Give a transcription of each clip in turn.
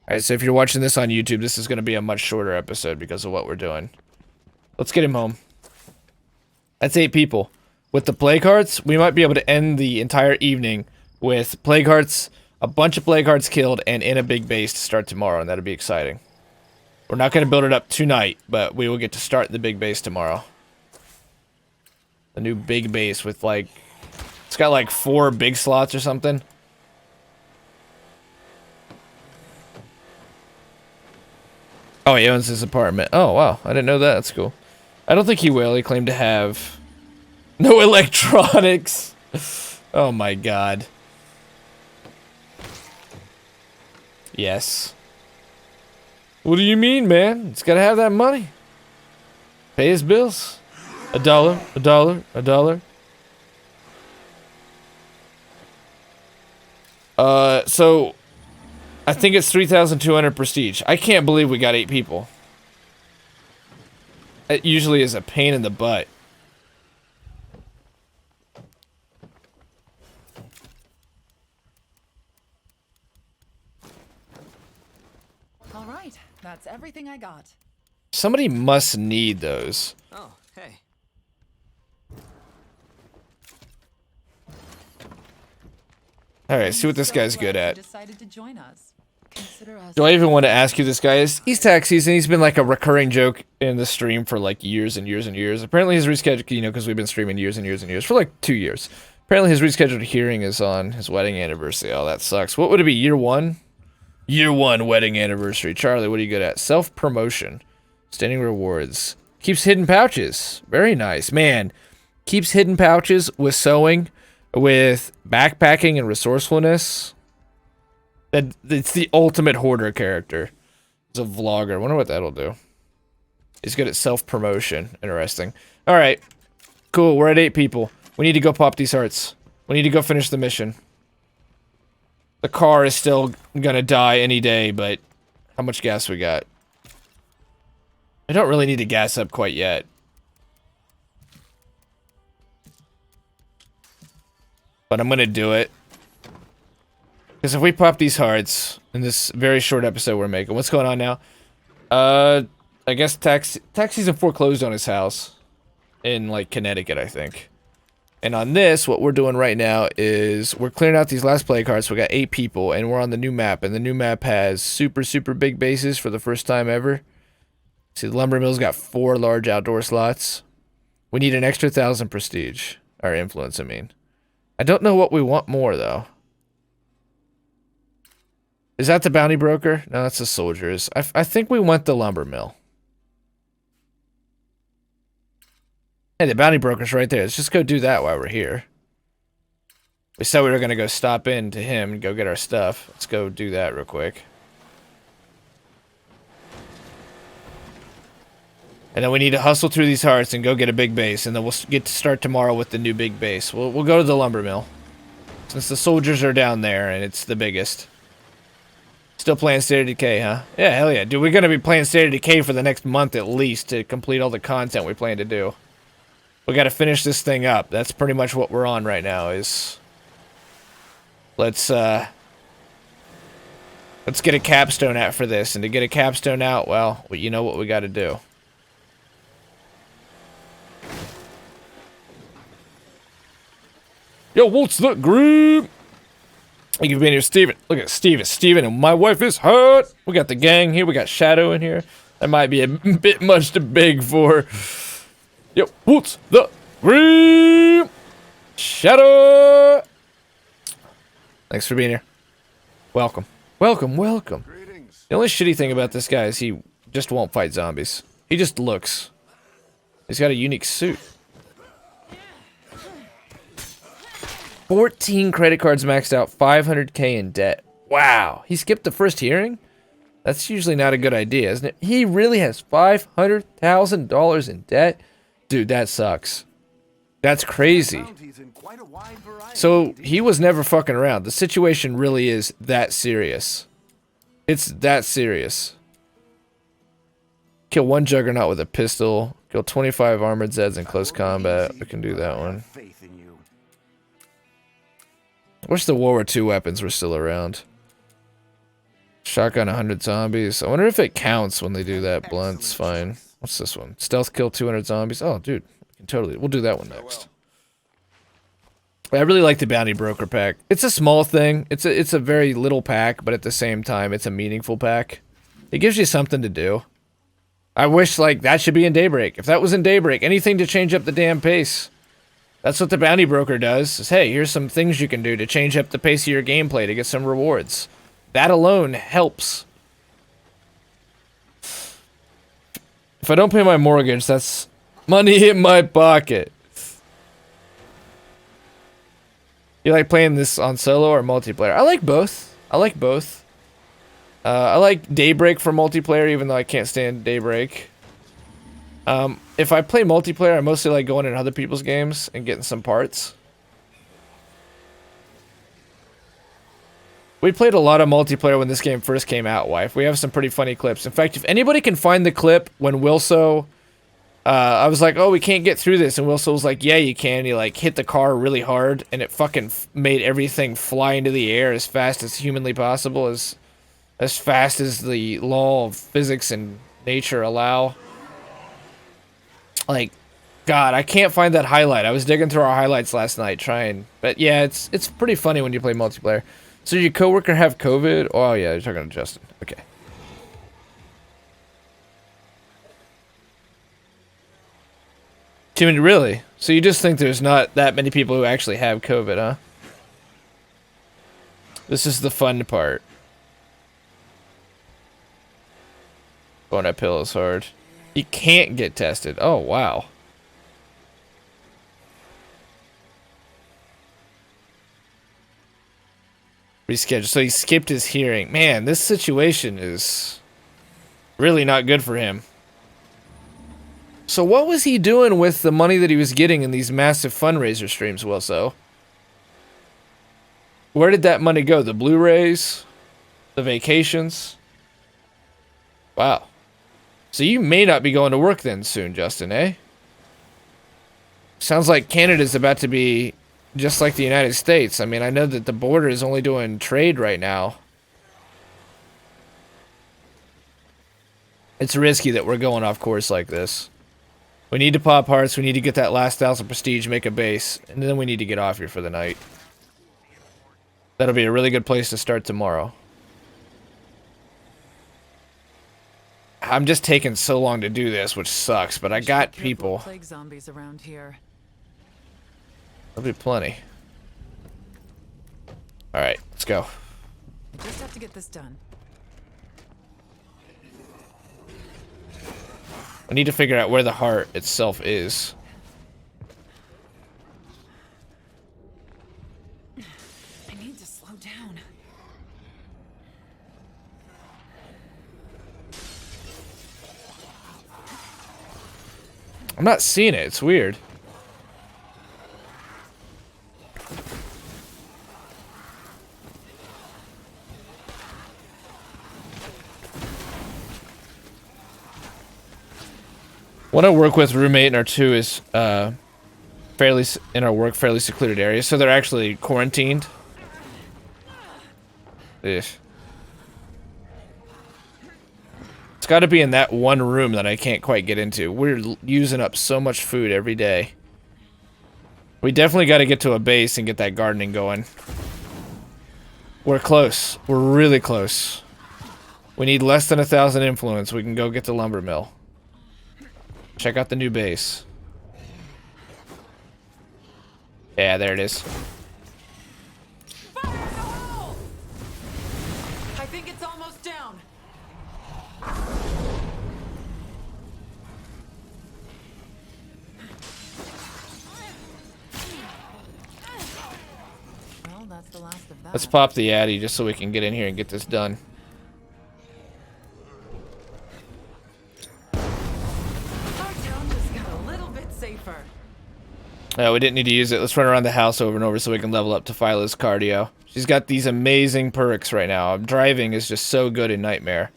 Alright, so if you're watching this on YouTube, this is going to be a much shorter episode because of what we're doing. Let's get him home. That's 8 people. With the plague hearts, we might be able to end the entire evening with plague hearts, a bunch of plague hearts killed, and in a big base to start tomorrow, and that'll be exciting. We're not going to build it up tonight, but we will get to start the big base tomorrow. The new big base with like... It's got like 4 big slots or something. Oh, he owns his apartment. Oh, wow. I didn't know that. That's cool. I don't think he will. He claimed to have no electronics. Oh, my God. Yes. What do you mean, man? He's got to have that money. Pay his bills. $1, $1, $1. So... I think it's 3,200 prestige. I can't believe we got 8 people. It usually is a pain in the butt. All right, that's everything I got. Somebody must need those. Oh, hey. All right, see what this guy's good at. Decided to join us. Consider us. Do I even want to ask who this guy is? He's tax season. He's been like a recurring joke in the stream for like years and years and years. Apparently his rescheduled, you know, because we've been streaming years and years and years for like 2 years. Apparently his rescheduled hearing is on his wedding anniversary. Oh, that sucks. What would it be? Year 1? Year 1 wedding anniversary. Charlie, what are you good at? Self-promotion. Standing rewards. Keeps hidden pouches. Very nice. Man, keeps hidden pouches with sewing, with backpacking and resourcefulness. It's the ultimate hoarder character. He's a vlogger. I wonder what that'll do. He's good at self-promotion. Interesting. Alright. Cool. We're at 8 people. We need to go pop these hearts. We need to go finish the mission. The car is still gonna die any day, but how much gas we got? I don't really need to gas up quite yet. But I'm gonna do it. Because if we pop these hearts in this very short episode we're making, what's going on now? I guess tax season foreclosed on his house in like Connecticut, I think. And on this, what we're doing right now is we're clearing out these last plague hearts. We got 8 people, and we're on the new map. And the new map has super, super big bases for the first time ever. See, the lumber mill's got 4 large outdoor slots. We need an extra 1,000 prestige, or influence, I mean. I don't know what we want more though. Is that the bounty broker? No, that's the soldiers. I think we want the lumber mill. Hey, the bounty broker's right there. Let's just go do that while we're here. We said we were going to go stop in to him and go get our stuff. Let's go do that real quick. And then we need to hustle through these hearts and go get a big base. And then we'll get to start tomorrow with the new big base. We'll go to the lumber mill. Since the soldiers are down there and it's the biggest. Still playing State of Decay, huh? Yeah, hell yeah. Dude, we're going to be playing State of Decay for the next month at least to complete all the content we plan to do. We got to finish this thing up. That's pretty much what we're on right now is... Let's get a capstone out for this. And to get a capstone out, well, you know what we got to do. Yo, what's the group? Thank you for being here, Steven. Look at Steven. Steven and my wife is hot. We got the gang here. We got Shadow in here. That might be a bit much too big for... Yo, what's the group? Shadow. Thanks for being here. Welcome. Welcome, welcome. Greetings. The only shitty thing about this guy is he just won't fight zombies. He just looks. He's got a unique suit. 14 credit cards maxed out, 500k in debt. Wow, he skipped the first hearing? That's usually not a good idea, isn't it? He really has $500,000 in debt? Dude, that sucks. That's crazy. So, he was never fucking around. The situation really is that serious. It's that serious. Kill 1 Juggernaut with a pistol. Kill 25 armored Zeds in close combat. We can do that one. Wish the World War II weapons were still around. Shotgun 100 zombies. I wonder if it counts when they do that. Blunt's fine. What's this one? Stealth kill 200 zombies. Oh, dude. We'll do that one next. I really like the Bounty Broker pack. It's a small thing. It's a very little pack, but at the same time, it's a meaningful pack. It gives you something to do. I wish, like, that should be in Daybreak. If that was in Daybreak, anything to change up the damn pace. That's what the Bounty Broker does, is, hey, here's some things you can do to change up the pace of your gameplay to get some rewards. That alone helps. If I don't pay my mortgage, that's money in my pocket. You like playing this on solo or multiplayer? I like both. I like both. I like Daybreak for multiplayer, even though I can't stand Daybreak. If I play multiplayer, I mostly like going in other people's games and getting some parts. We played a lot of multiplayer when this game first came out, wife. We have some pretty funny clips. In fact, if anybody can find the clip when Wilso... I was like, oh, we can't get through this. And Wilson was like, yeah, you can. He, like, hit the car really hard, and it fucking made everything fly into the air as fast as humanly possible, as fast as the law of physics and nature allow. Like, God, I can't find that highlight. I was digging through our highlights last night trying. But, yeah, it's pretty funny when you play multiplayer. So, did your coworker have COVID? Oh, yeah, you're talking to Justin. Okay. Too many, really? So you just think there's not that many people who actually have COVID, huh? This is the fun part. Going uphill is hard. You can't get tested. Oh, wow. Reschedule. So he skipped his hearing. Man, this situation is really not good for him. So what was he doing with the money that he was getting in these massive fundraiser streams, Wilso? Where did that money go? The Blu-rays? The vacations? Wow. So you may not be going to work then soon, Justin, eh? Sounds like Canada's about to be just like the United States. I mean, I know that the border is only doing trade right now. It's risky that we're going off course like this. We need to pop hearts, we need to get that last 1,000 prestige, make a base, and then we need to get off here for the night. That'll be a really good place to start tomorrow. I'm just taking so long to do this, which sucks, but I got people. Plague zombies around here. There'll be plenty. Alright, let's go. I just have to get this done. I need to figure out where the heart itself is. I need to slow down. I'm not seeing it. It's weird. One I work with, roommate, and our two is fairly in our work, fairly secluded area, so they're actually quarantined. Ugh. It's got to be in that one room that I can't quite get into. We're using up so much food every day. We definitely got to get to a base and get that gardening going. We're close. We're really close. We need less than 1,000 influence. We can go get the lumber mill. Check out the new base. Yeah, there it is. Fire in the hole! I think it's almost down. Well, that's the last of that. Let's pop the Addy just so we can get in here and get this done. No, we didn't need to use it. Let's run around the house over and over so we can level up to Phyla's cardio. She's got these amazing perks right now. Driving is just so good in Nightmare.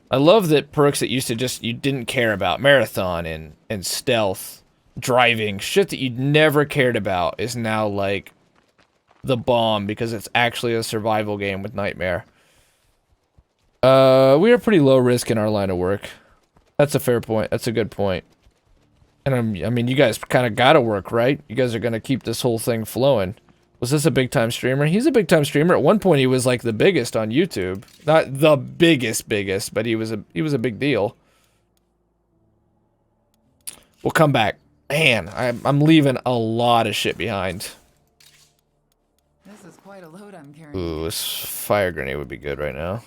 I love that perks that used to just, you didn't care about. Marathon and stealth, driving, shit that you'd never cared about is now like the bomb because it's actually a survival game with Nightmare. We are pretty low risk in our line of work. That's a fair point. That's a good point. And I mean, you guys kind of gotta work, right? You guys are gonna keep this whole thing flowing. Was this a big time streamer? He's a big time streamer. At one point, he was like the biggest on YouTube. Not the biggest, but he was a big deal. We'll come back. Man, I'm leaving a lot of shit behind. This is quite a load I'm carrying. Ooh, this fire grenade would be good right now.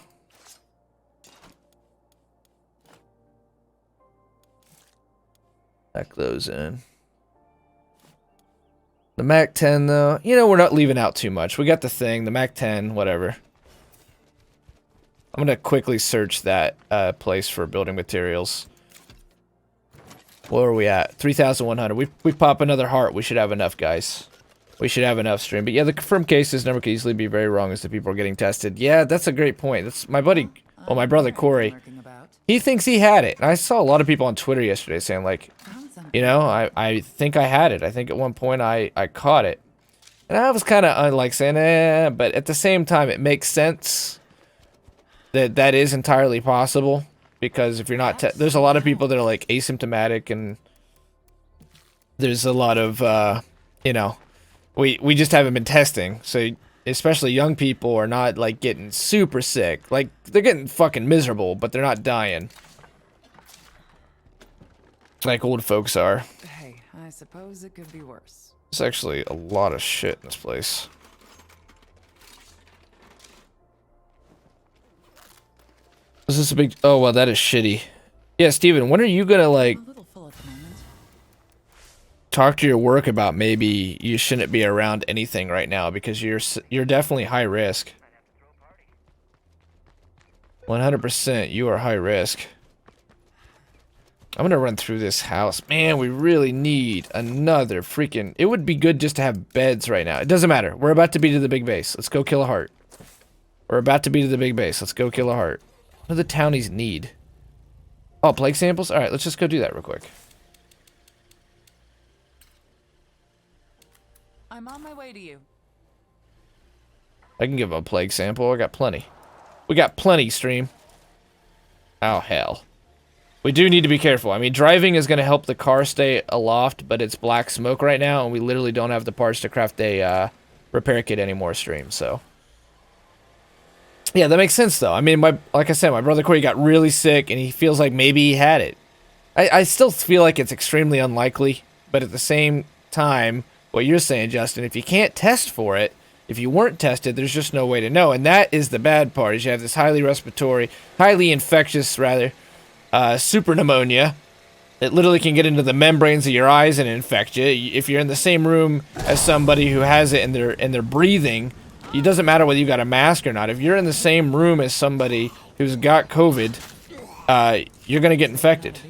Back those in. The Mac 10, though, you know, we're not leaving out too much. We got the thing, the Mac 10, whatever. I'm gonna quickly search that place for building materials. Where are we at? 3,100. We pop another heart. We should have enough, guys. We should have enough stream. But yeah, the confirmed cases number could easily be very wrong as the people are getting tested. Yeah, that's a great point. That's my buddy, well, my brother Corey. He thinks he had it. And I saw a lot of people on Twitter yesterday saying, like, you know, I think I had it. I think at one point I caught it. And I was kind of like saying, but at the same time, it makes sense that that is entirely possible. Because if you're not, there's a lot of people that are like asymptomatic, and there's a lot of, you know, we just haven't been testing. So especially young people are not like getting super sick. Like they're getting fucking miserable, but they're not dying. Like old folks are. Hey, I suppose it could be worse. There's actually a lot of shit in this place. Is this a big... Oh, well, that is shitty. Yeah, Steven, when are you gonna, like... talk to your work about maybe you shouldn't be around anything right now because you're definitely high risk. 100%, you are high risk. I'm gonna run through this house. Man, we really need another freaking... It would be good just to have beds right now. It doesn't matter. We're about to be to the big base. Let's go kill a heart. We're about to be to the big base. Let's go kill a heart. What do the townies need? Oh, plague samples? Alright, let's just go do that real quick. I'm on my way to you. I can give them a plague sample. I got plenty. We got plenty, stream. Oh, hell. We do need to be careful. I mean, driving is going to help the car stay aloft, but it's black smoke right now, and we literally don't have the parts to craft a repair kit anymore, stream, so... Yeah, that makes sense, though. I mean, like I said, my brother Corey got really sick, and he feels like maybe he had it. I still feel like it's extremely unlikely, but at the same time, what you're saying, Justin, if you can't test for it, if you weren't tested, there's just no way to know, and that is the bad part, is you have this highly infectious, super pneumonia that literally can get into the membranes of your eyes and infect you. If you're in the same room as somebody who has it and they're breathing... It doesn't matter whether you got a mask or not. If you're in the same room as somebody who's got COVID, you're going to get infected.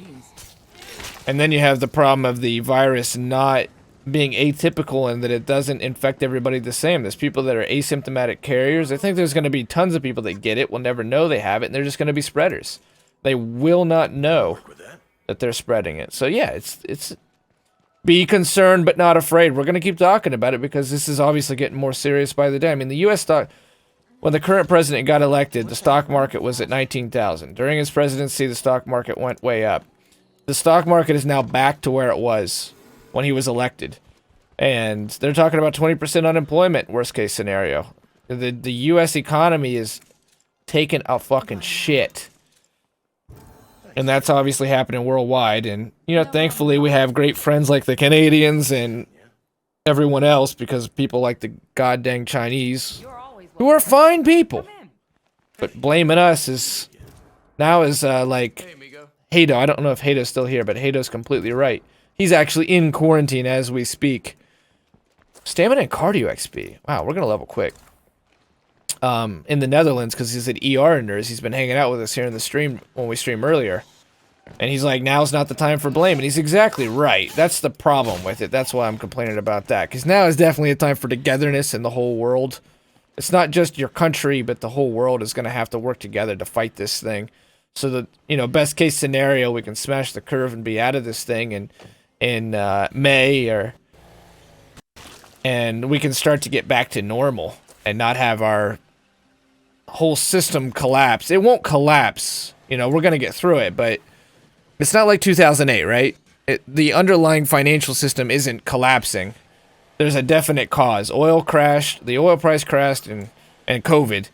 And then you have the problem of the virus not being atypical and that it doesn't infect everybody the same. There's people that are asymptomatic carriers. I think there's going to be tons of people that get it, will never know they have it, and they're just going to be spreaders. They will not know that they're spreading it. So yeah, it's be concerned but not afraid. We're going to keep talking about it because this is obviously getting more serious by the day. I mean, the U.S. stock, when the current president got elected, the stock market was at 19,000. During his presidency, the stock market went way up. The stock market is now back to where it was when he was elected. And they're talking about 20% unemployment, worst case scenario. The U.S. economy is taking a fucking shit. And that's obviously happening worldwide. And, you know, thankfully we have great friends like the Canadians and everyone else because people like the goddamn Chinese, who are fine people. But blaming us is, now is like, Hado. I don't know if Hado's still here, but Hado's completely right. He's actually in quarantine as we speak. Stamina and cardio XP. Wow, we're going to level quick. In the Netherlands, because he's an ER nurse. He's been hanging out with us here in the stream when we stream earlier. And he's like, now's not the time for blame. And he's exactly right. That's the problem with it. That's why I'm complaining about that. Because now is definitely a time for togetherness in the whole world. It's not just your country, but the whole world is going to have to work together to fight this thing. So that, you know, best case scenario, we can smash the curve and be out of this thing in May, and we can start to get back to normal and not have our whole system collapse. It won't collapse. You know, we're going to get through it, but it's not like 2008, right? The underlying financial system isn't collapsing. There's a definite cause. Oil crashed, the oil price crashed, and COVID.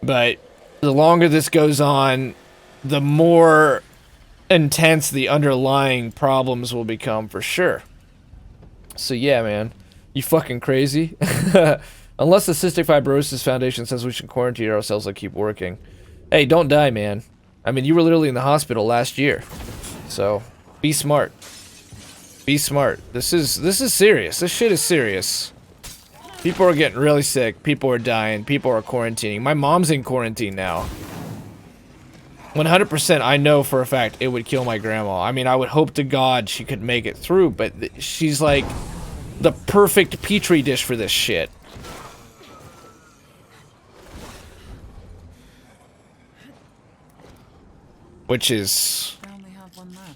But the longer this goes on, the more intense the underlying problems will become for sure. So yeah, man. You fucking crazy? Unless the Cystic Fibrosis Foundation says we should quarantine ourselves and keep working. Hey, don't die, man. I mean, you were literally in the hospital last year. So, be smart. Be smart. This is serious. This shit is serious. People are getting really sick. People are dying. People are quarantining. My mom's in quarantine now. 100% I know for a fact it would kill my grandma. I mean, I would hope to God she could make it through, but she's like the perfect petri dish for this shit. Which is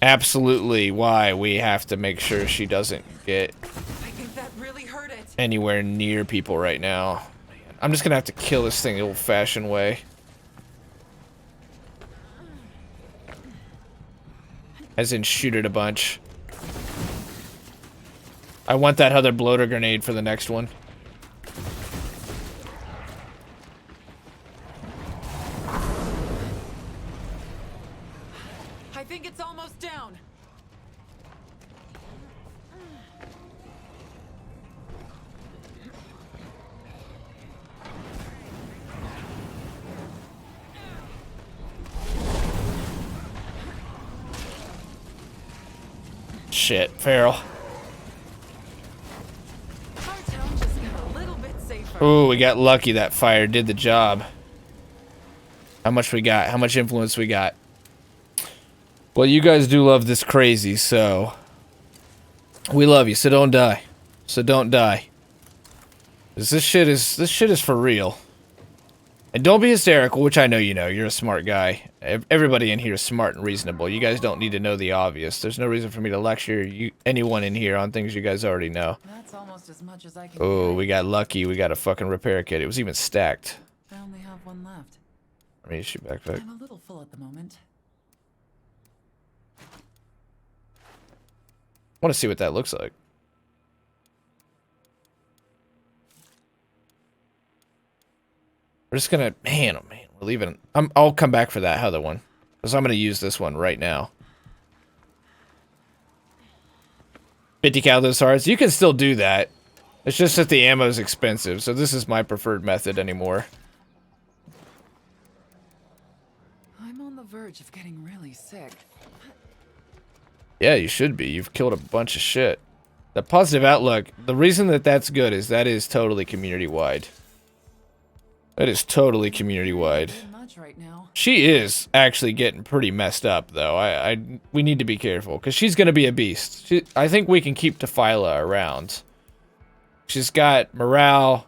absolutely why we have to make sure she doesn't get anywhere near people right now. I'm just gonna have to kill this thing the old-fashioned way. As in shoot it a bunch. I want that other bloater grenade for the next one. I think it's almost down. Shit, Feral. Ooh, we got lucky that fire did the job. How much we got? How much influence we got? Well, you guys do love this crazy, so we love you, so don't die. So don't die. 'Cause this shit is for real. And don't be hysterical, which I know you know. You're a smart guy. Everybody in here is smart and reasonable. You guys don't need to know the obvious. There's no reason for me to lecture anyone in here on things you guys already know. That's almost as much as I can. Oh, we got lucky. We got a fucking repair kit. It was even stacked. I only have one left. Let me shoot backpack. I'm a little full at the moment. I want to see what that looks like. We're just gonna, man, oh man, we're leaving. I'll come back for that other one, because I'm gonna use this one right now. 50 cal those hearts. You can still do that. It's just that the ammo is expensive, so this is my preferred method anymore. I'm on the verge of getting really sick. Yeah, you should be. You've killed a bunch of shit. The positive outlook, the reason that that's good is that is totally community-wide. That is totally community-wide. Right now. She is actually getting pretty messed up, though. We need to be careful, because she's going to be a beast. I think we can keep Tefila around. She's got morale.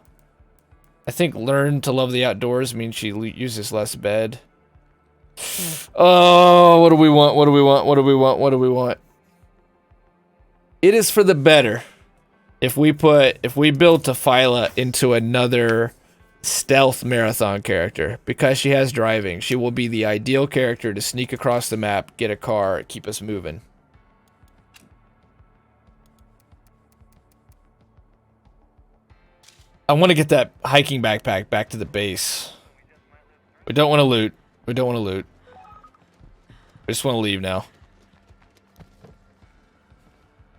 I think learn to love the outdoors means she uses less bed. Oh, what do we want? What do we want? What do we want? What do we want? It is for the better if we build Tefila into another stealth marathon character, because she has driving. She will be the ideal character to sneak across the map, get a car, keep us moving. I want to get that hiking backpack back to the base. We don't want to loot. We don't want to loot. We just want to leave now.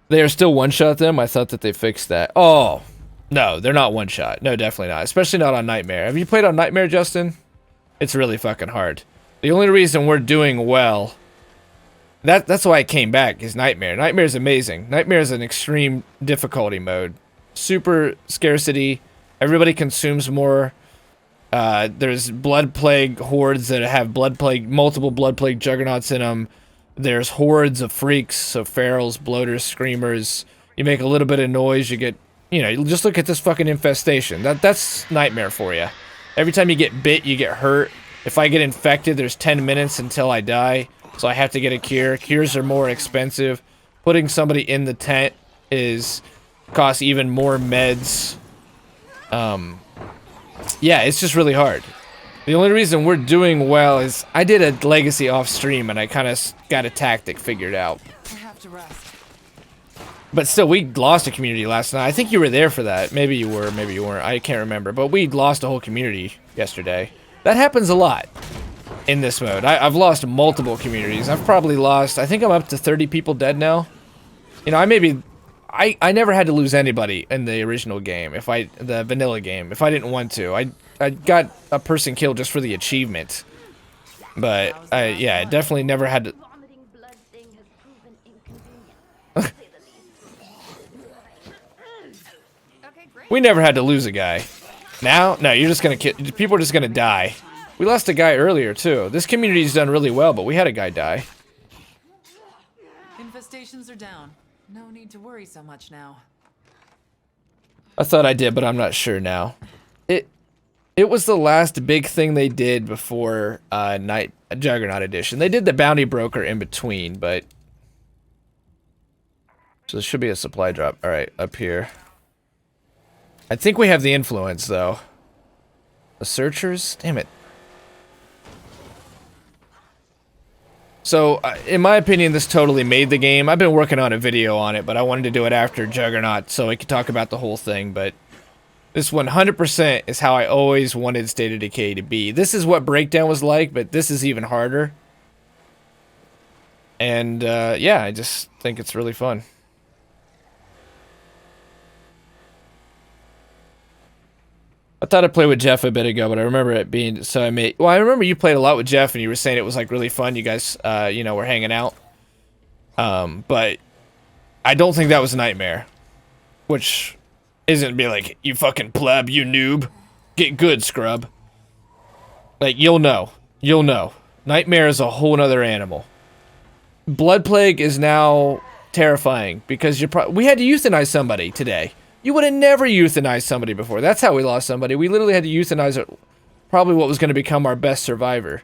They are still one-shot them? I thought that they fixed that. Oh, no, they're not one-shot. No, definitely not. Especially not on Nightmare. Have you played on Nightmare, Justin? It's really fucking hard. The only reason we're doing well... That's why I came back, is Nightmare. Nightmare is amazing. Nightmare is an extreme difficulty mode. Super scarcity. Everybody consumes more. There's Blood Plague hordes that have multiple Blood Plague juggernauts in them. There's hordes of freaks, so ferals, bloaters, screamers. You make a little bit of noise, you get... You know, you just look at this fucking infestation. That's Nightmare for you. Every time you get bit, you get hurt. If I get infected, there's 10 minutes until I die. So I have to get a cure. Cures are more expensive. Putting somebody in the tent costs even more meds. Yeah, it's just really hard. The only reason we're doing well is I did a legacy off stream and I kind of got a tactic figured out. I have to rest. But still, we lost a community last night. I think you were there for that. Maybe you were, maybe you weren't. I can't remember. But we lost a whole community yesterday. That happens a lot in this mode. I've lost multiple communities. I've probably lost, I think I'm up to 30 people dead now. You know, I never had to lose anybody in the original game, the vanilla game, if I didn't want to. I got a person killed just for the achievement. But, yeah, I definitely never had to... We never had to lose a guy. Now? No, you're just gonna kill... People are just gonna die. We lost a guy earlier, too. This community's done really well, but we had a guy die. Infestations are down. No need to worry so much now. I thought I did, but I'm not sure now. It was the last big thing they did before Juggernaut Edition. They did the Bounty Broker in between, but... So there should be a supply drop. Alright, up here. I think we have the influence, though. The Searchers? Damn it. So, in my opinion, this totally made the game. I've been working on a video on it, but I wanted to do it after Juggernaut so I could talk about the whole thing, but... This 100% is how I always wanted State of Decay to be. This is what Breakdown was like, but this is even harder. And, yeah, I just think it's really fun. I thought I played with Jeff a bit ago, but I remember it being... So I made... Well, I remember you played a lot with Jeff, and you were saying it was, like, really fun. You guys, you know, were hanging out. But I don't think that was Nightmare. Which... Isn't be like, you fucking pleb, you noob. Get good, scrub. Like, you'll know. You'll know. Nightmare is a whole nother animal. Blood Plague is now terrifying because we had to euthanize somebody today. You would have never euthanized somebody before. That's how we lost somebody. We literally had to euthanize probably what was going to become our best survivor.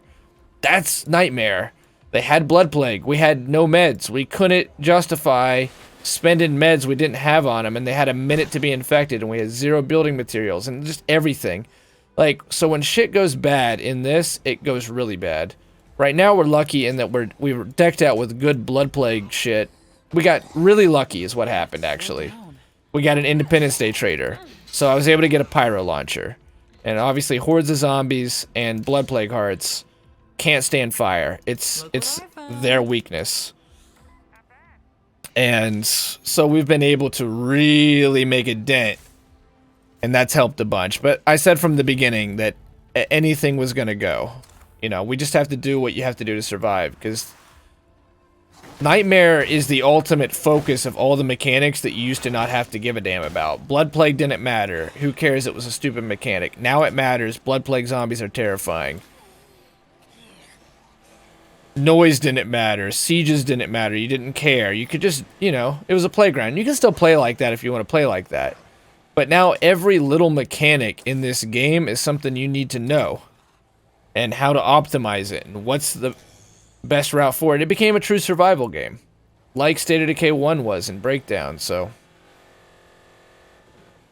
That's Nightmare. They had Blood Plague. We had no meds. We couldn't justify spending meds we didn't have on them, and they had a minute to be infected, and we had 0 building materials, and just everything. Like, so when shit goes bad in this, it goes really bad. Right now, we're lucky in that we were decked out with good Blood Plague shit. We got really lucky is what happened, actually. We got an Independence Day trader, so I was able to get a pyro launcher. And obviously, hordes of zombies and Blood Plague hearts can't stand fire. It's their weakness. And so we've been able to really make a dent, and that's helped a bunch. But I said from the beginning that anything was going to go. You know, we just have to do what you have to do to survive, because Nightmare is the ultimate focus of all the mechanics that you used to not have to give a damn about. Blood Plague didn't matter. Who cares? It was a stupid mechanic. Now it matters. Blood Plague zombies are terrifying. Noise didn't matter. Sieges didn't matter. You didn't care. You could just, you know, it was a playground. You can still play like that if you want to play like that. But now every little mechanic in this game is something you need to know. And how to optimize it. And what's the best route for it. It became a true survival game. Like State of Decay 1 was in Breakdown, so...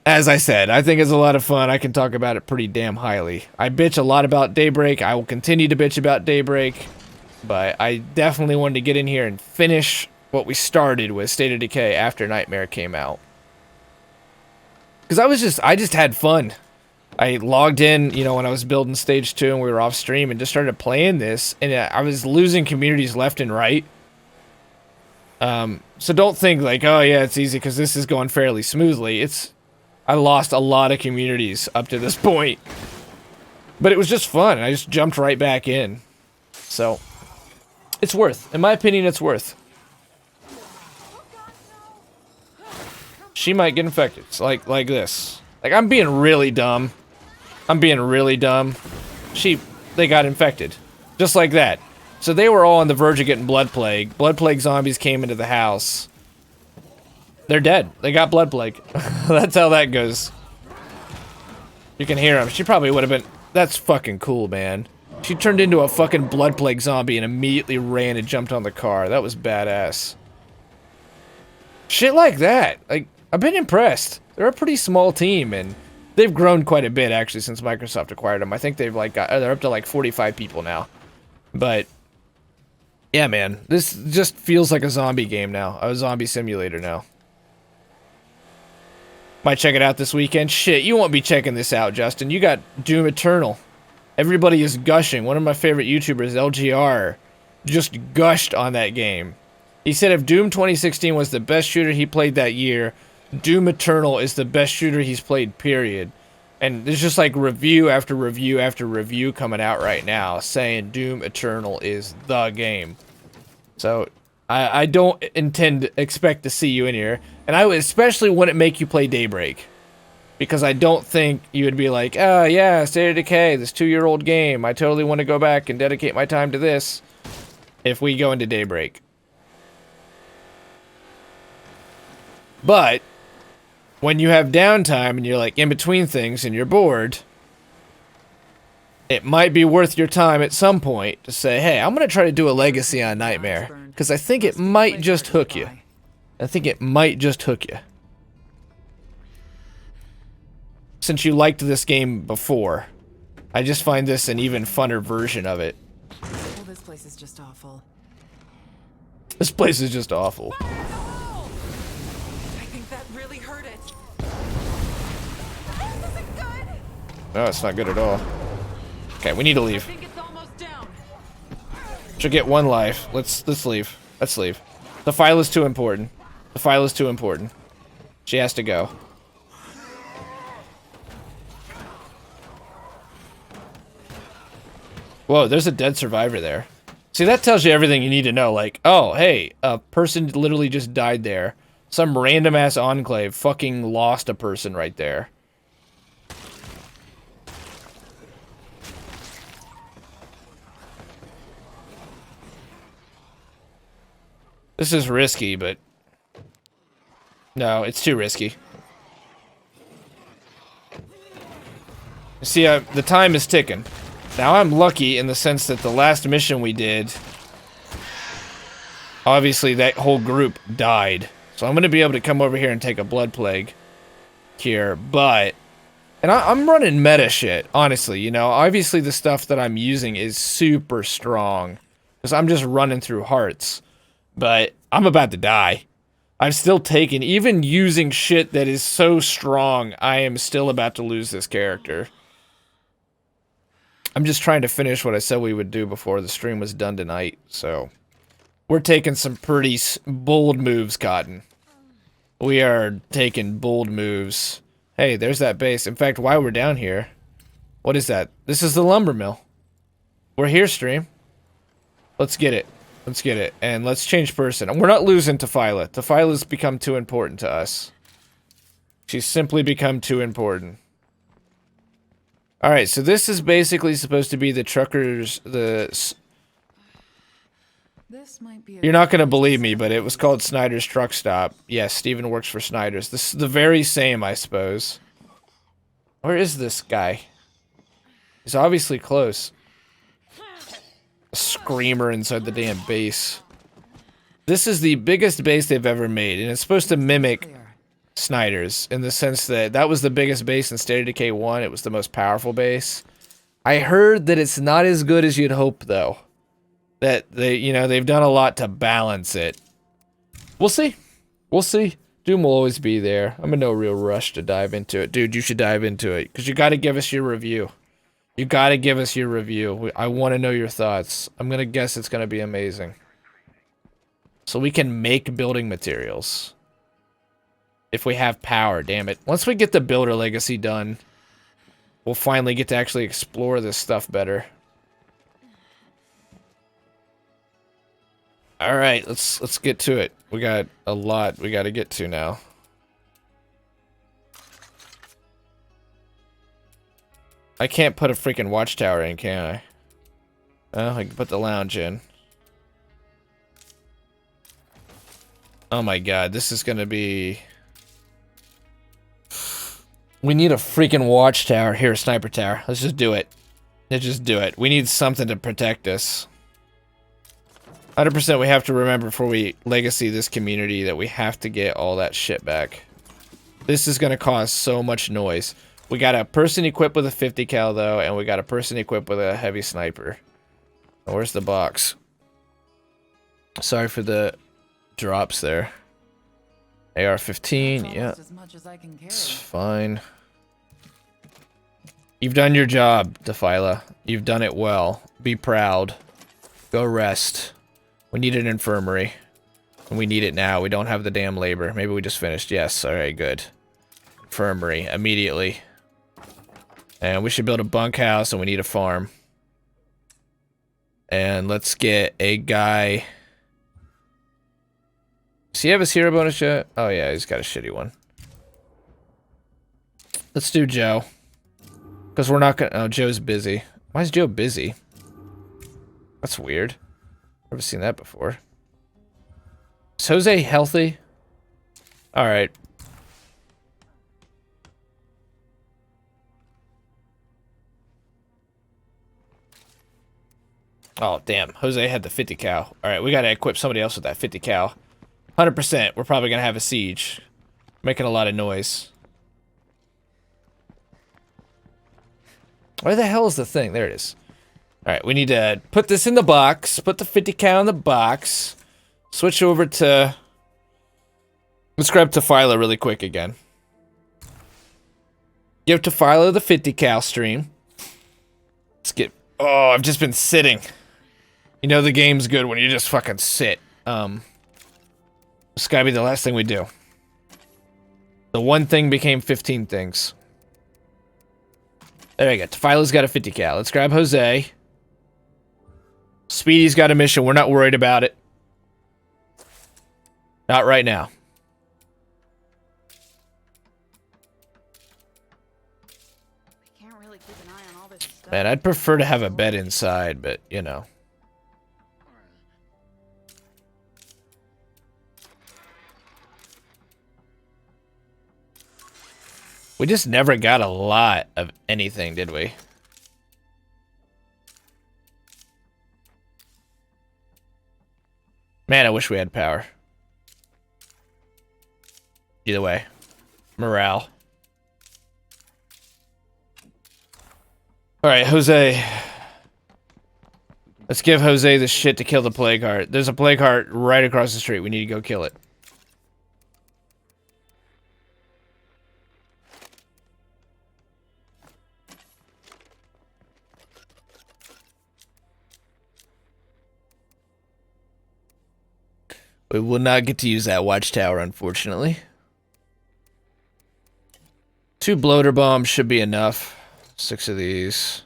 As I said, I think it's a lot of fun. I can talk about it pretty damn highly. I bitch a lot about Daybreak. I will continue to bitch about Daybreak. But I definitely wanted to get in here and finish what we started with State of Decay after Nightmare came out. Because I just had fun. I logged in, you know, when I was building Stage 2 and we were off stream and just started playing this. And I was losing communities left and right. So don't think like, oh yeah, it's easy because this is going fairly smoothly. I lost a lot of communities up to this point. But it was just fun. I just jumped right back in. So... It's worth. In my opinion, it's worth. She might get infected. It's like this. Like, I'm being really dumb. I'm being really dumb. They got infected. Just like that. So they were all on the verge of getting Blood Plague. Blood Plague zombies came into the house. They're dead. They got Blood Plague. That's how that goes. You can hear them. She probably would have been... That's fucking cool, man. She turned into a fucking Blood Plague zombie and immediately ran and jumped on the car. That was badass. Shit like that. Like, I've been impressed. They're a pretty small team, and they've grown quite a bit actually since Microsoft acquired them. I think they've like they're up to like 45 people now. But yeah, man, this just feels like a zombie game now. A zombie simulator now. Might check it out this weekend. Shit, you won't be checking this out, Justin. You got Doom Eternal. Everybody is gushing. One of my favorite YouTubers, LGR, just gushed on that game. He said if Doom 2016 was the best shooter he played that year, Doom Eternal is the best shooter he's played, period. And there's just like review after review after review coming out right now saying Doom Eternal is the game. So I don't expect to see you in here. And I especially wouldn't make you play Daybreak. Because I don't think you would be like, oh yeah, State of Decay, this 2-year-old game. I totally want to go back and dedicate my time to this if we go into Daybreak. But when you have downtime and you're like in between things and you're bored, it might be worth your time at some point to say, hey, I'm going to try to do a Legacy on Nightmare. Because I think it might just hook you. I think it might just hook you. Since you liked this game before, I just find this an even funner version of it. Well, this place is just awful. This place is just awful. I think that really hurt it. This isn't good. No, it's not good at all. Okay, we need to I leave. think it's almost down. She'll get 1 life. Let's leave. Let's leave. The file is too important. The file is too important. She has to go. Whoa, there's a dead survivor there. See, that tells you everything you need to know. Like, oh, hey, a person literally just died there. Some random-ass enclave fucking lost a person right there. This is risky, but... no, it's too risky. See, the time is ticking. Now, I'm lucky in the sense that the last mission we did... obviously, that whole group died. So I'm going to be able to come over here and take a Blood Plague here, but... and I'm running meta shit, honestly, you know? Obviously, the stuff that I'm using is super strong. Because I'm just running through hearts. But I'm about to die. I've still taken... even using shit that is so strong, I am still about to lose this character. I'm just trying to finish what I said we would do before the stream was done tonight, so... we're taking some pretty bold moves, Cotton. We are taking bold moves. Hey, there's that base. In fact, while we're down here... what is that? This is the lumber mill. We're here, stream. Let's get it. Let's get it. And let's change person. And we're not losing Tophyla. Tophyla's become too important to us. She's simply become too important. Alright, so this is basically supposed to be the truckers... This might be you're not going to believe me, but it was called Snyder's Truck Stop. Yes, Steven works for Snyder's. This is the very same, I suppose. Where is this guy? He's obviously close. A screamer inside the damn base. This is the biggest base they've ever made, and it's supposed to mimic Snyder's in the sense that that was the biggest base in State of Decay 1. It was the most powerful base. I heard that it's not as good as you'd hope, though. That they've done a lot to balance it. We'll see. We'll see. Doom will always be there. I'm in no real rush to dive into it. Dude, you should dive into it. Because you got to give us your review. You got to give us your review. I want to know your thoughts. I'm going to guess it's going to be amazing. So we can make building materials. If we have power, damn it. Once we get the Builder Legacy done, we'll finally get to actually explore this stuff better. Alright, let's get to it. We got a lot we got to get to now. I can't put a freaking watchtower in, can I? Oh, I can put the lounge in. Oh my god, this is gonna be... we need a freaking watchtower. Here, a sniper tower. Let's just do it. Let's just do it. We need something to protect us. 100% we have to remember before we legacy this community that we have to get all that shit back. This is gonna cause so much noise. We got a person equipped with a 50 cal though, and we got a person equipped with a heavy sniper. Where's the box? Sorry for the drops there. AR-15, yeah. It's fine. You've done your job, Defila. You've done it well. Be proud. Go rest. We need an infirmary. And we need it now. We don't have the damn labor. Maybe we just finished. Yes, alright, good. Infirmary, immediately. And we should build a bunkhouse, and we need a farm. And let's get a guy... Does he have his hero bonus yet? Oh yeah, he's got a shitty one. Let's do Joe. Because we're not gonna... Oh, Joe's busy. Why is Joe busy? That's weird. Never seen that before. Is Jose healthy? Alright. Oh, damn. Jose had the 50 cal. Alright, we gotta equip somebody else with that 50 cal. 100%. We're probably gonna have a siege. Making a lot of noise. Where the hell is the thing? There it is. Alright, we need to put this in the box. Put the 50 cal in the box. Switch over to... Let's grab Tefila really quick again. Give Tefila the 50 cal stream. Let's get... Oh, I've just been sitting. You know the game's good when you just fucking sit. This gotta be the last thing we do. The one thing became 15 things. There we go. Tefila's got a 50 cal. Let's grab Jose. Speedy's got a mission. We're not worried about it. Not right now. Can't really keep an eye on all this stuff. Man, I'd prefer to have a bed inside, but, you know. We just never got a lot of anything, did we? Man, I wish we had power. Either way. Morale. Alright, Jose. Let's give Jose the shit to kill the plague heart. There's a plague heart right across the street. We need to go kill it. We will not get to use that watchtower, unfortunately. 2 bloater bombs should be enough. 6 of these.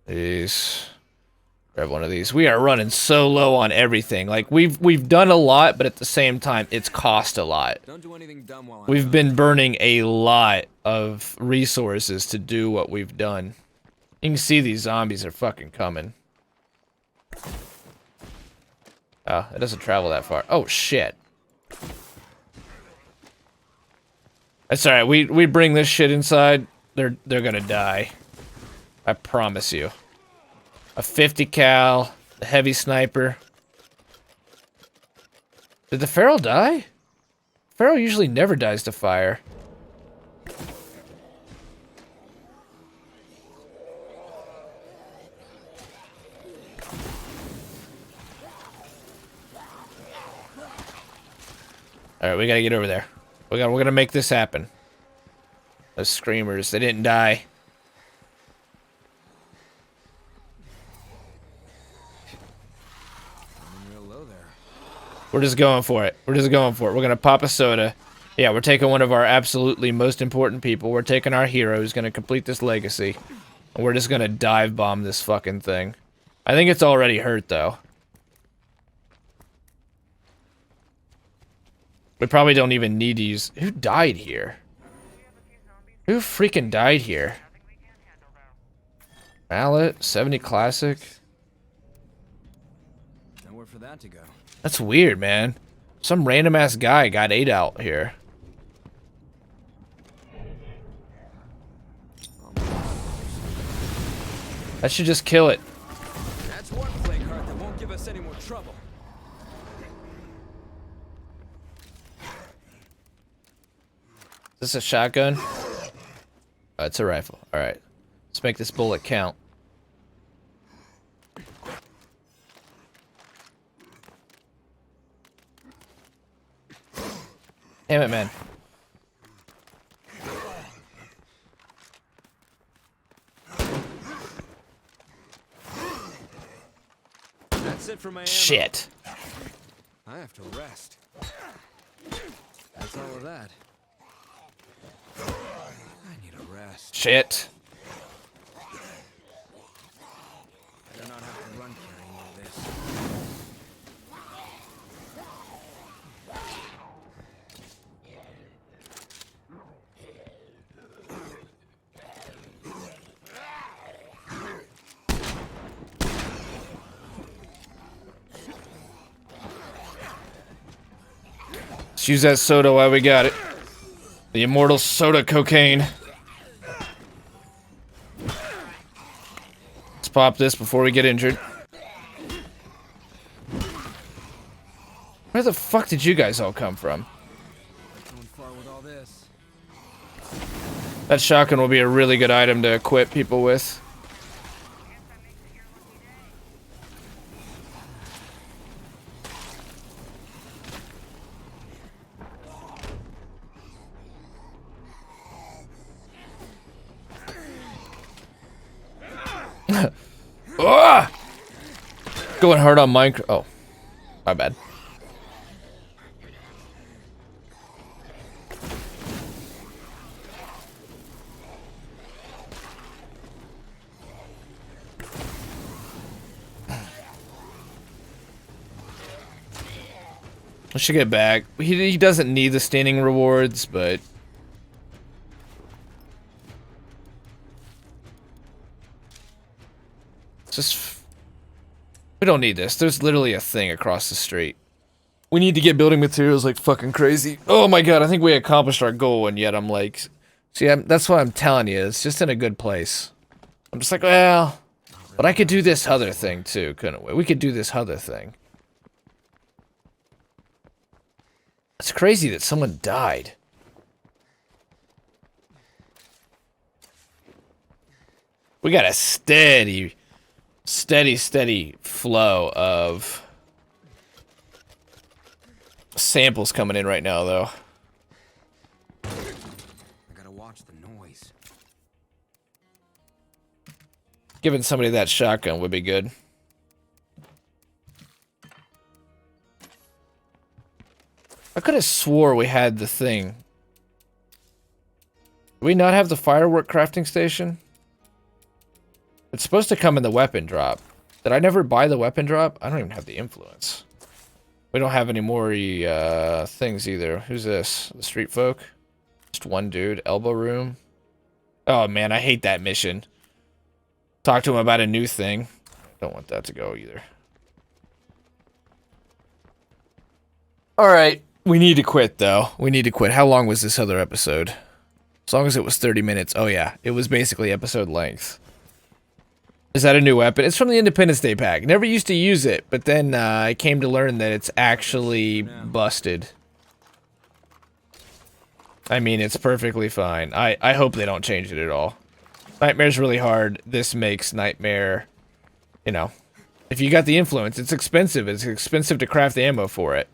These. Grab one of these. We are running so low on everything. Like, we've done a lot, but at the same time, it's cost a lot. Don't do anything dumb while I'm We've been burning a lot of resources to do what we've done. You can see these zombies are fucking coming. Oh, it doesn't travel that far. Oh, shit. That's alright. We bring this shit inside, they're gonna die. I promise you. A 50 cal, a heavy sniper. Did the feral die? Feral usually never dies to fire. Alright, we gotta get over there. We're gonna make this happen. Those screamers, they didn't die. real low there. We're just going for it. We're just going for it. We're gonna pop a soda. Yeah, we're taking one of our absolutely most important people. We're taking our hero who's gonna complete this legacy. And we're just gonna dive bomb this fucking thing. I think it's already hurt though. We probably don't even need to use... Who died here? Who freaking died here? Mallet, 70 classic. Nowhere for that to go. That's weird, man. Some random ass guy got 8 out here. That should just kill it. That's one plague heart that won't give us any more trouble. Is this a shotgun? It's a rifle. Alright. Let's make this bullet count. Damn it, man. That's it for my ammo. Shit. I have to rest. That's all of that. I need a rest. Shit. I do not have to run carrying all this. Let's use that soda while we got it. The immortal soda cocaine. Let's pop this before we get injured. Where the fuck did you guys all come from? Going far with all this. That shotgun will be a really good item to equip people with. Ah! Going hard on Minecraft. Oh, my bad. I should get back. He doesn't need the standing rewards, but it's just we don't need this. There's literally a thing across the street. We need to get building materials like fucking crazy. Oh my god, I think we accomplished our goal, and yet I'm like, see, that's what I'm telling you. It's just in a good place. I'm just like, well, but I could do this other thing too, couldn't we? We could do this other thing. It's crazy that someone died. We got a steady flow of samples coming in right now, though. I gotta watch the noise. Giving somebody that shotgun would be good. I could have swore we had the thing. Do we not have the firework crafting station? It's supposed to come in the weapon drop. Did I never buy the weapon drop? I don't even have the influence. We don't have any more things either. Who's this? The street folk? Just one dude. Elbow room. Oh man, I hate that mission. Talk to him about a new thing. Don't want that to go either. Alright. We need to quit, though. We need to quit. How long was this other episode? As long as it was 30 minutes. Oh, yeah. It was basically episode length. Is that a new weapon? It's from the Independence Day pack. Never used to use it, but then I came to learn that it's actually busted. I mean, it's perfectly fine. I hope they don't change it at all. Nightmare's really hard. This makes Nightmare, you know, if you got the influence, it's expensive. It's expensive to craft the ammo for it.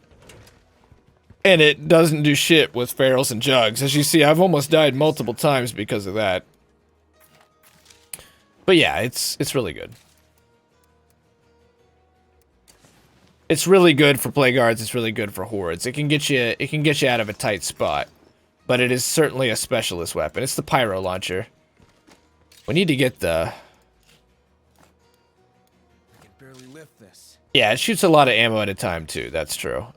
And it doesn't do shit with ferals and jugs. As you see, I've almost died multiple times because of that. But yeah, it's really good. It's really good for plague guards. It's really good for hordes. It can get you out of a tight spot. But it is certainly a specialist weapon. It's the pyro launcher. We need to get the. I can barely lift this. Yeah, it shoots a lot of ammo at a time too. That's true.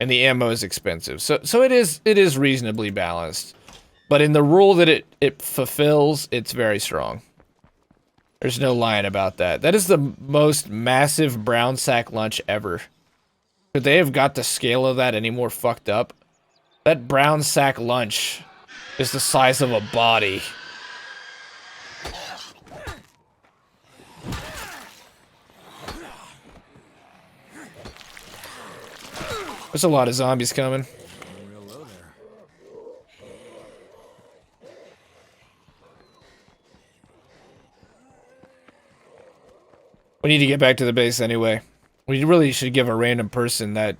And the ammo is expensive, so it is reasonably balanced, but in the rule that it fulfills, it's very strong. There's no lying about that. That is the most massive brown sack lunch ever. Could they have got the scale of that any more fucked up? That brown sack lunch is the size of a body. There's a lot of zombies coming. Real low there. We need to get back to the base anyway. We really should give a random person that,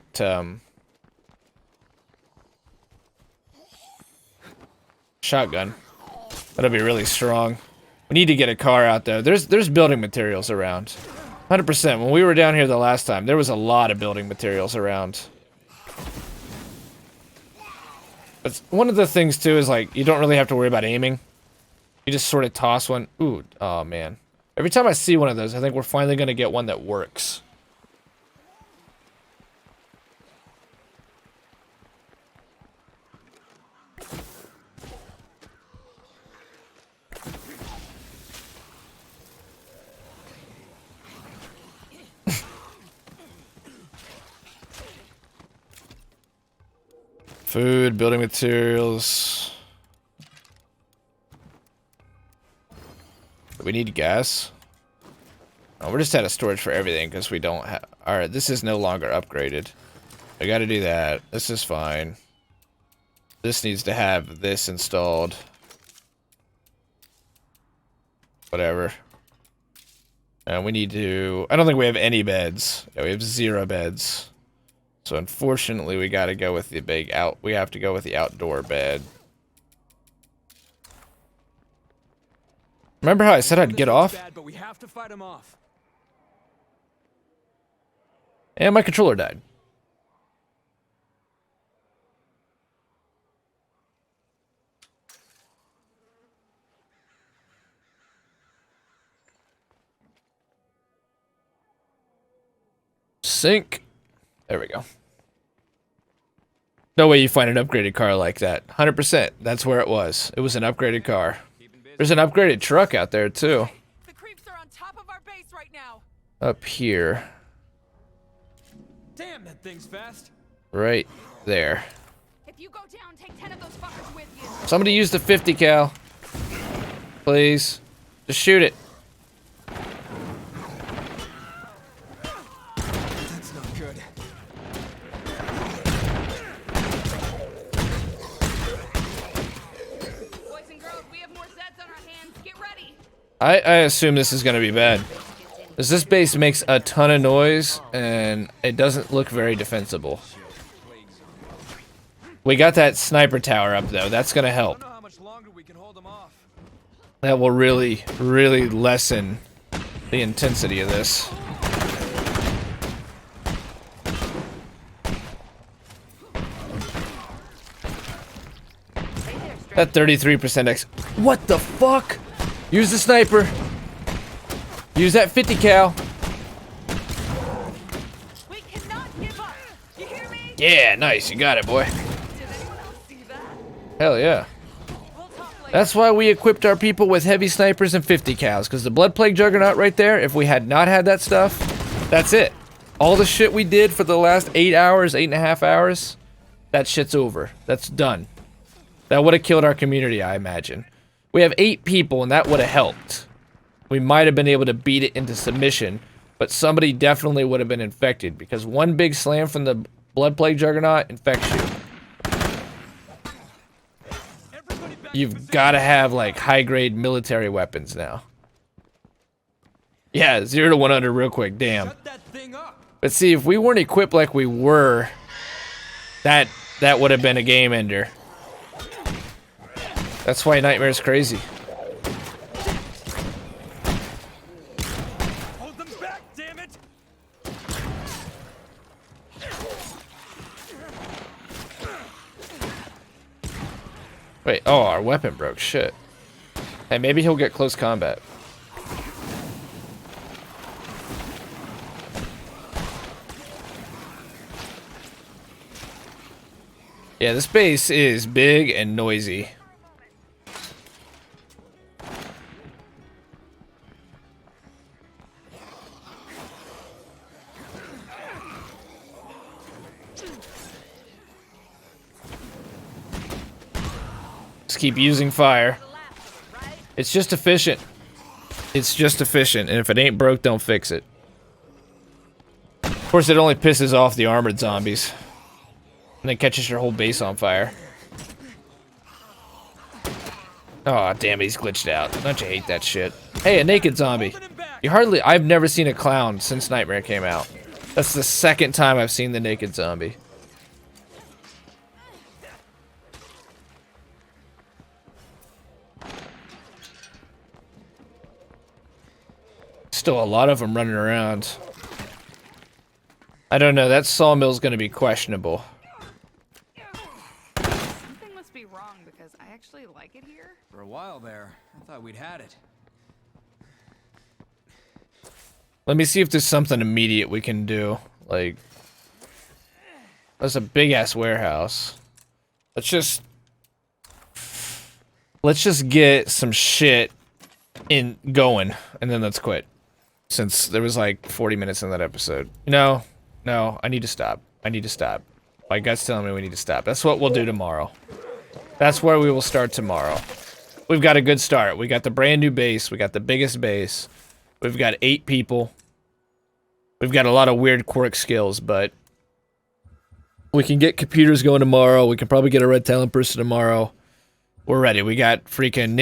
shotgun. That'll be really strong. We need to get a car out there. There's building materials around. 100%. When we were down here the last time, there was a lot of building materials around. But one of the things, too, is, like, you don't really have to worry about aiming. You just sort of toss one. Ooh, oh, man. Every time I see one of those, I think we're finally going to get one that works. Food, building materials. We need gas. Oh, we're just out of storage for everything because we don't have. Alright, this is no longer upgraded. I gotta do that. This is fine. This needs to have this installed. Whatever. And we need to. I don't think we have any beds. Yeah, we have 0 beds. So unfortunately, we gotta go with the big out. We have to go with the outdoor bed. Remember how I said I'd get off? Bad, but we have to fight him off. And my controller died. Sync. There we go. No way you find an upgraded car like that. 100%. That's where it was. It was an upgraded car. There's an upgraded truck out there, too. The creeps are on top of our base right now. Up here. Damn, that thing's fast. Right there. If you go down, take 10 of those fuckers with you. Somebody use the 50 cal. Please. Just shoot it. That's not good. Boys and girls, we have more Zeds on our hands. Get ready. I assume this is gonna be bad. Because this base makes a ton of noise, and it doesn't look very defensible. We got that sniper tower up, though. That's gonna I help. don't know how much longer we can hold him off. That will really, really lessen the intensity of this. That 33% X. What the fuck? Use the sniper. Use that 50 cal. We cannot give up. You hear me? Yeah, nice. You got it, boy. Did anyone else see that? Hell yeah. We'll talk later. That's why we equipped our people with heavy snipers and 50 cals. Because the Blood Plague Juggernaut right there, if we had not had that stuff, that's it. All the shit we did for the last 8 hours, 8.5 hours, that shit's over. That's done. That would have killed our community, I imagine. We have 8 people, and that would have helped. We might have been able to beat it into submission, but somebody definitely would have been infected, because one big slam from the Blood Plague Juggernaut infects you. You've got to have, like, high-grade military weapons now. Yeah, 0 to 100 real quick, damn. Shut that thing up. But see, if we weren't equipped like we were, that would have been a game ender. That's why Nightmare's crazy. Hold them back, damn it. Wait, oh, our weapon broke, shit. Hey, maybe he'll get close combat. Yeah, this base is big and noisy. Just keep using fire. It's just efficient. It's just efficient, and if it ain't broke, don't fix it. Of course, it only pisses off the armored zombies. And then catches your whole base on fire. Oh, damn it, he's glitched out. Don't you hate that shit? Hey, a naked zombie. Holding him back. I've never seen a clown since Nightmare came out. That's the second time I've seen the naked zombie. Still a lot of them running around. I don't know, that sawmill's gonna be questionable. Something must be wrong because I actually like it here. For a while there, I thought we'd had it. Let me see if there's something immediate we can do. Like, that's a big ass warehouse. Let's just get some shit going, and then let's quit. Since there was like 40 minutes in that episode. No, I need to stop. My gut's telling me we need to stop. That's what we'll do tomorrow. That's where we will start tomorrow. We've got a good start. We got the brand new base. We got the biggest base. We've got 8 people. We've got a lot of weird quirk skills, but we can get computers going tomorrow. We can probably get a red talent person tomorrow. We're ready. We got freaking